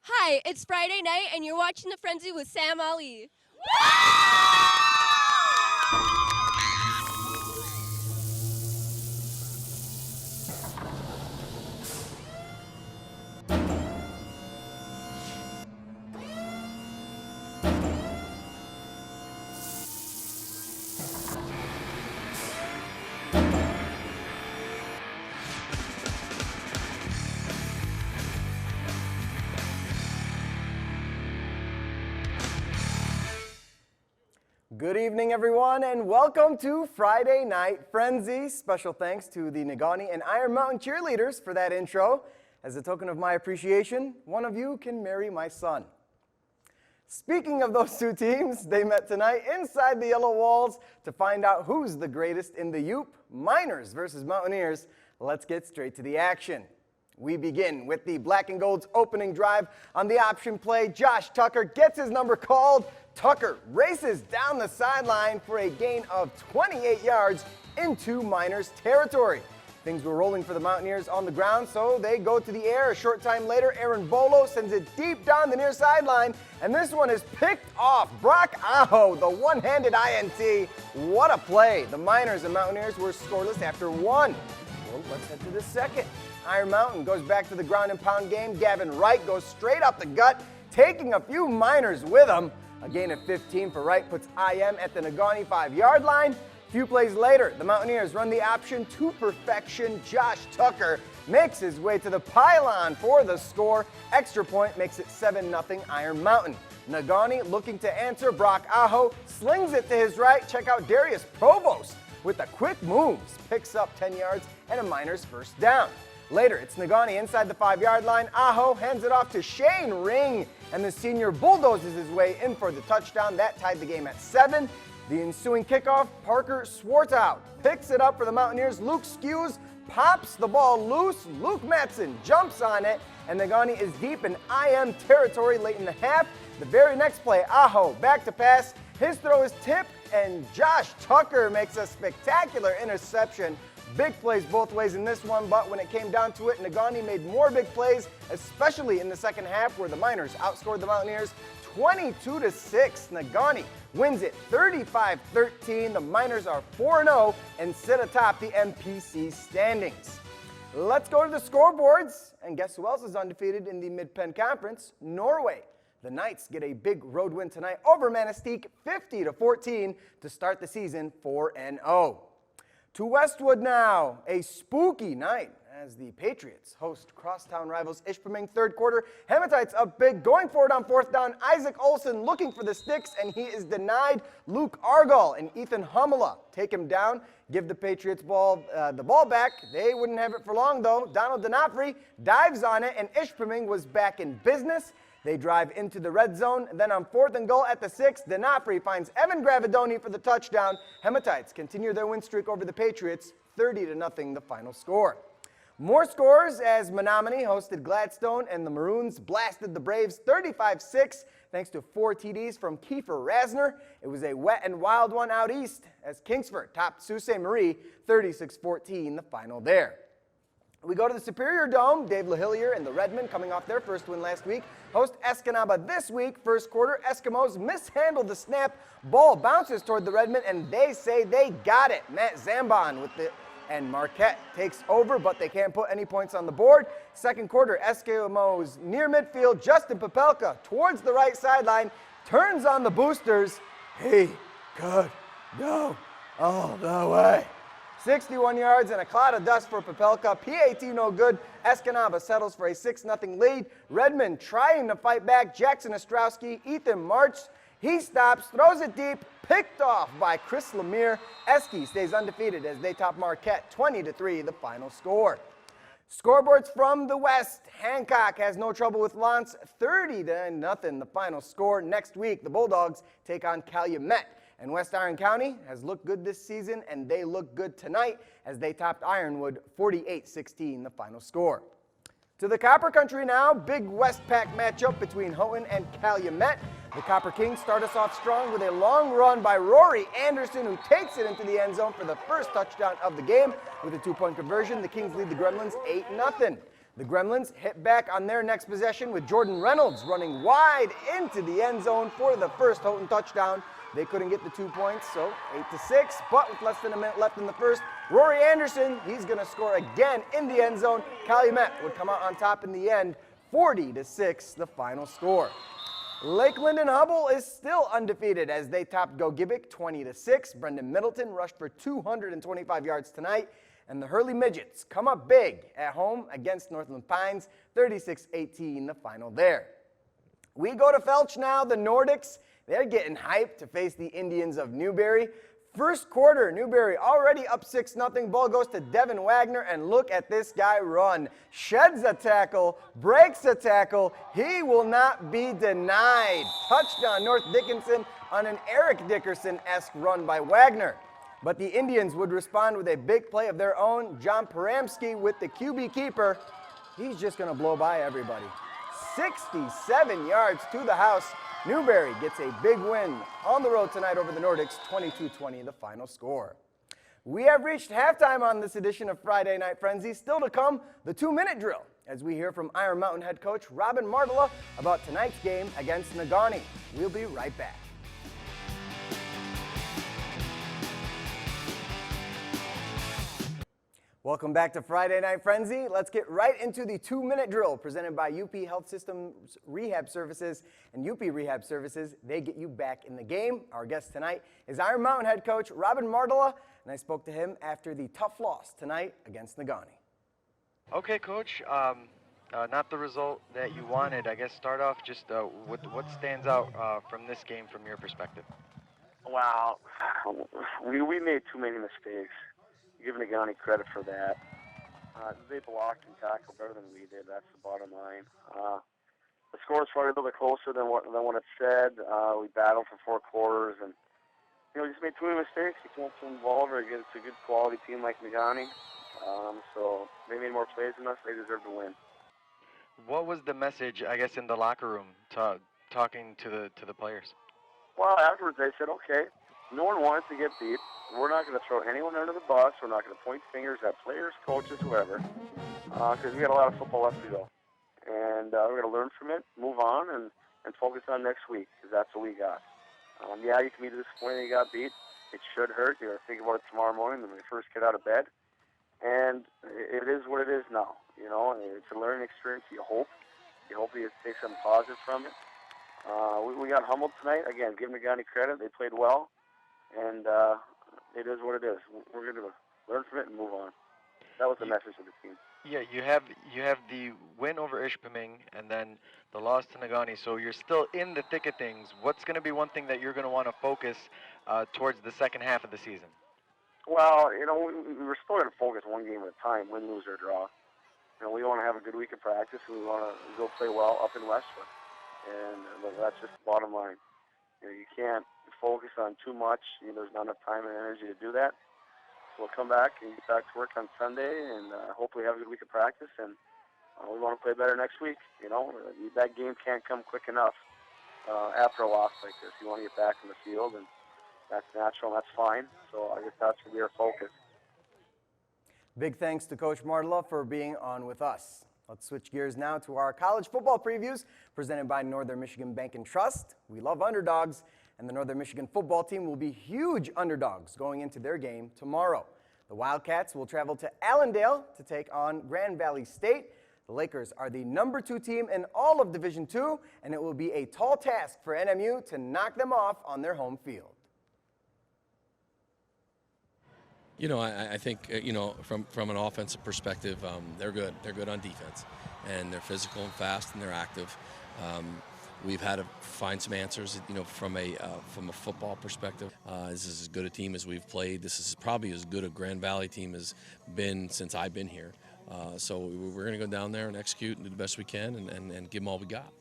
Hi, it's Friday night, and you're watching The Frenzy with Sam Ali. Good evening, everyone, and welcome to Friday Night Frenzy. Special thanks to the Negaunee and Iron Mountain cheerleaders for that intro. As a token of my appreciation, one of you can marry my son. Speaking of those two teams, they met tonight inside the yellow walls to find out who's the greatest in the UP, Miners versus Mountaineers. Let's get straight to the action. We begin with the Black and Gold's opening drive. On the option play, Josh Tucker gets his number called. Tucker races down the sideline for a gain of 28 yards into Miners territory. Things were rolling for the Mountaineers on the ground, so they go to the air. A short time later, Aaron Bolo sends it deep down the near sideline, and this one is picked off. Brock Aho, the one-handed INT. What a play. The Miners and Mountaineers were scoreless after one. Well, let's head to the second. Iron Mountain goes back to the ground and pound game. Gavin Wright goes straight up the gut, taking a few Miners with him. A gain of 15 for Wright puts IM at the Negaunee 5-yard line. A few plays later, the Mountaineers run the option to perfection. Josh Tucker makes his way to the pylon for the score. Extra point makes it 7-0 Iron Mountain. Negaunee looking to answer. Brock Aho slings it to his right. Check out Darius Provost with the quick moves. Picks up 10 yards and a Miners first down. Later, it's Negaunee inside the 5-yard line. Aho hands it off to Shane Ring, and the senior bulldozes his way in for the touchdown. That tied the game at 7. The ensuing kickoff, Parker Swartout picks it up for the Mountaineers. Luke Skews pops the ball loose. Luke Matson jumps on it, and Negaunee is deep in IM territory late in the half. The very next play, Aho back to pass. His throw is tipped, and Josh Tucker makes a spectacular interception. Big plays both ways in this one, but when it came down to it, Negaunee made more big plays, especially in the second half where the Miners outscored the Mountaineers 22-6. Negaunee wins it 35-13. The Miners are 4-0 and sit atop the MPC standings. Let's go to the scoreboards, and guess who else is undefeated in the Mid-Penn Conference? Norway. The Knights get a big road win tonight over Manistee, 50-14 to start the season 4-0. To Westwood now, a spooky night as the Patriots host crosstown rivals Ishpeming. Third quarter, Hematites up big, going for it on fourth down. Isaac Olson looking for the sticks, and he is denied. Luke Argall and Ethan Hummela take him down, give the Patriots the ball back. They wouldn't have it for long, though. Donald D'Onofrio dives on it, and Ishpeming was back in business. They drive into the red zone. Then on 4th and goal at the 6, D'Onofrio finds Evan Gravidoni for the touchdown. Hematites continue their win streak over the Patriots, 30-0 the final score. More scores as Menominee hosted Gladstone, and the Maroons blasted the Braves 35-6 thanks to 4 TDs from Kiefer Rasner. It was a wet and wild one out east as Kingsford topped Sault Ste. Marie 36-14 the final there. We go to the Superior Dome. Dave LaHillier and the Redmen, coming off their first win last week, host Escanaba this week. First quarter, Eskimos mishandled the snap. Ball bounces toward the Redmen, and they say they got it. Matt Zambon with it, and Marquette takes over, but they can't put any points on the board. Second quarter, Eskimos near midfield. Justin Popelka towards the right sideline, turns on the boosters. He could go all the way. 61 yards and a cloud of dust for Popelka. PAT no good. Escanaba settles for a 6-0 lead. Redmond trying to fight back. Jackson Ostrowski, Ethan March. He stops, throws it deep, picked off by Chris Lemire. Eski stays undefeated as they top Marquette 20-3, the final score. Scoreboards from the West. Hancock has no trouble with Lance, 30-0 the final score. Next week, the Bulldogs take on Calumet. And West Iron County has looked good this season, and they look good tonight as they topped Ironwood 48-16, the final score. To the Copper Country now, big West Pack matchup between Houghton and Calumet. The Copper Kings start us off strong with a long run by Rory Anderson, who takes it into the end zone for the first touchdown of the game. With a 2-point conversion, the Kings lead the Gremlins 8-0. The Gremlins hit back on their next possession with Jordan Reynolds running wide into the end zone for the first Houghton touchdown. They couldn't get the 2 points, so 8-6, but with less than a minute left in the first, Rory Anderson, he's going to score again in the end zone. Calumet would come out on top in the end, 40-6, the final score. Lake Linden-Hubbell is still undefeated as they topped Gogebic 20-6. Brendan Middleton rushed for 225 yards tonight. And the Hurley Midgets come up big at home against Northland Pines, 36-18 the final there. We go to Felch now. The Nordics, they're getting hyped to face the Indians of Newberry. First quarter, Newberry already up 6-0. Ball goes to Devin Wagner, and look at this guy run. Sheds a tackle, breaks a tackle. He will not be denied. Touchdown, North Dickinson on an Eric Dickerson-esque run by Wagner. But the Indians would respond with a big play of their own. John Paramsky with the QB keeper. He's just going to blow by everybody. 67 yards to the house. Newberry gets a big win on the road tonight over the Nordics, 22-20 the final score. We have reached halftime on this edition of Friday Night Frenzy. Still to come, the 2-minute drill, as we hear from Iron Mountain head coach Robin Martela about tonight's game against Negaunee. We'll be right back. Welcome back to Friday Night Frenzy. Let's get right into the 2-minute drill presented by UP Health Systems Rehab Services and UP Rehab Services. They get you back in the game. Our guest tonight is Iron Mountain head coach Robin Martela, and I spoke to him after the tough loss tonight against Negaunee. Okay, Coach. Not the result that you wanted. I guess start off just what stands out from this game from your perspective. Wow, we made too many mistakes. Give Negaunee credit for that. They blocked and tackled better than we did. That's the bottom line. The score is probably a little bit closer than what it said. We battled for 4 quarters, and just made too many mistakes. You can't turn the ball over against a good quality team like Negaunee. So they made more plays than us. They deserve to win. What was the message, I guess, in the locker room talking to the players? Well, afterwards they said, okay, no one wants to get beat. We're not going to throw anyone under the bus. We're not going to point fingers at players, coaches, whoever, because we got a lot of football left to go. And we're going to learn from it, move on, and focus on next week, because that's what we got. Yeah, you can be disappointed you got beat. It should hurt. You're going to think about it tomorrow morning when you first get out of bed. And it is what it is now. It's a learning experience. You hope you take something positive from it. We got humbled tonight. Again, give Negaunee credit. They played well. And it is what it is. We're going to learn from it and move on. That was the message of the team. Yeah, you have the win over Ishpeming and then the loss to Negaunee, so you're still in the thick of things. What's going to be one thing that you're going to want to focus towards the second half of the season? Well, we're still going to focus one game at a time, win, lose, or draw. We want to have a good week of practice, and we want to go play well up in Westwood. And that's just the bottom line. You can't focus on too much. There's not enough time and energy to do that. So we'll come back and get back to work on Sunday and hopefully have a good week of practice. And we want to play better next week. That game can't come quick enough after a loss like this. You want to get back in the field, and that's natural and that's fine. So I guess that's going to be our focus. Big thanks to Coach Martela for being on with us. Let's switch gears now to our college football previews presented by Northern Michigan Bank and Trust. We love underdogs, and the Northern Michigan football team will be huge underdogs going into their game tomorrow. The Wildcats will travel to Allendale to take on Grand Valley State. The Lakers are the #2 team in all of Division II, and it will be a tall task for NMU to knock them off on their home field. I think, from an offensive perspective, they're good. They're good on defense, and they're physical and fast, and they're active. We've had to find some answers, from a football perspective. This is as good a team as we've played. This is probably as good a Grand Valley team has been since I've been here. So we're going to go down there and execute and do the best we can and give them all we got.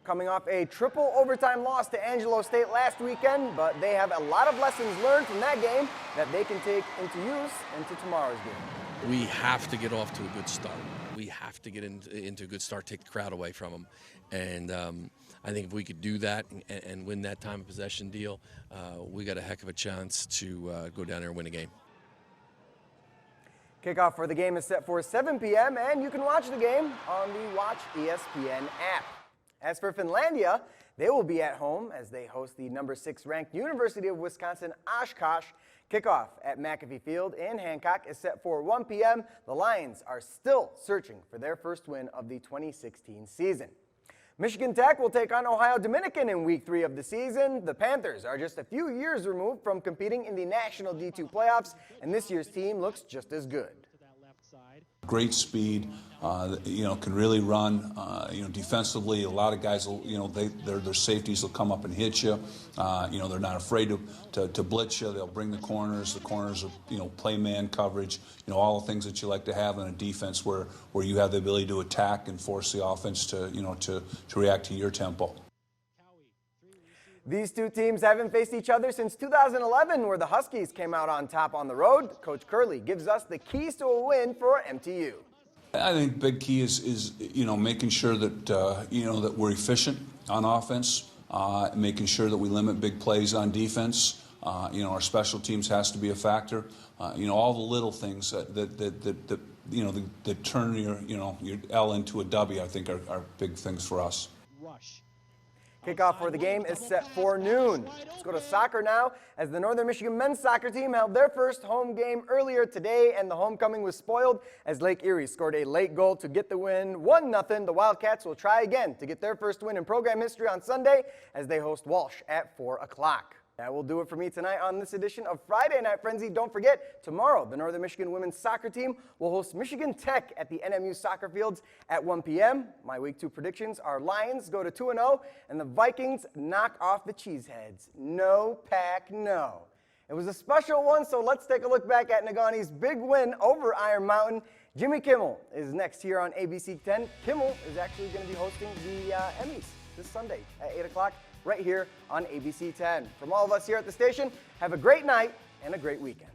Coming off a triple overtime loss to Angelo State last weekend, but they have a lot of lessons learned from that game that they can take into use into tomorrow's game. We have to get off to a good start. We have to get into a good start, take the crowd away from them. And I think if we could do that and win that time of possession deal, we got a heck of a chance to go down there and win a game. Kickoff for the game is set for 7 p.m. and you can watch the game on the Watch ESPN app. As for Finlandia, they will be at home as they host the number 6 ranked University of Wisconsin-Oshkosh. Kickoff at McAfee Field in Hancock is set for 1 p.m. The Lions are still searching for their first win of the 2016 season. Michigan Tech will take on Ohio Dominican in Week 3 of the season. The Panthers are just a few years removed from competing in the National D2 playoffs, and this year's team looks just as good. Great speed, can really run. Defensively, a lot of guys will, their safeties will come up and hit you. They're not afraid to blitz you. They'll bring the corners. The corners are, play man coverage. All the things that you like to have in a defense where you have the ability to attack and force the offense to react to your tempo. These two teams haven't faced each other since 2011, where the Huskies came out on top on the road. Coach Curley gives us the keys to a win for MTU. I think big key is making sure that that we're efficient on offense, making sure that we limit big plays on defense. Our special teams has to be a factor. All the little things that turn your L into a W, I think are big things for us. Kickoff for the game is set for noon. Let's go to soccer now, as the Northern Michigan men's soccer team held their first home game earlier today, and the homecoming was spoiled as Lake Erie scored a late goal to get the win, 1-0. The Wildcats will try again to get their first win in program history on Sunday as they host Walsh at 4 o'clock. That will do it for me tonight on this edition of Friday Night Frenzy. Don't forget, tomorrow the Northern Michigan women's soccer team will host Michigan Tech at the NMU soccer fields at 1 p.m. My Week 2 predictions are Lions go to 2-0 and the Vikings knock off the Cheeseheads. No pack, no. It was a special one, so let's take a look back at Negauni's big win over Iron Mountain. Jimmy Kimmel is next here on ABC 10. Kimmel is actually going to be hosting the Emmys this Sunday at 8 o'clock. Right here on ABC 10. From all of us here at the station, have a great night and a great weekend.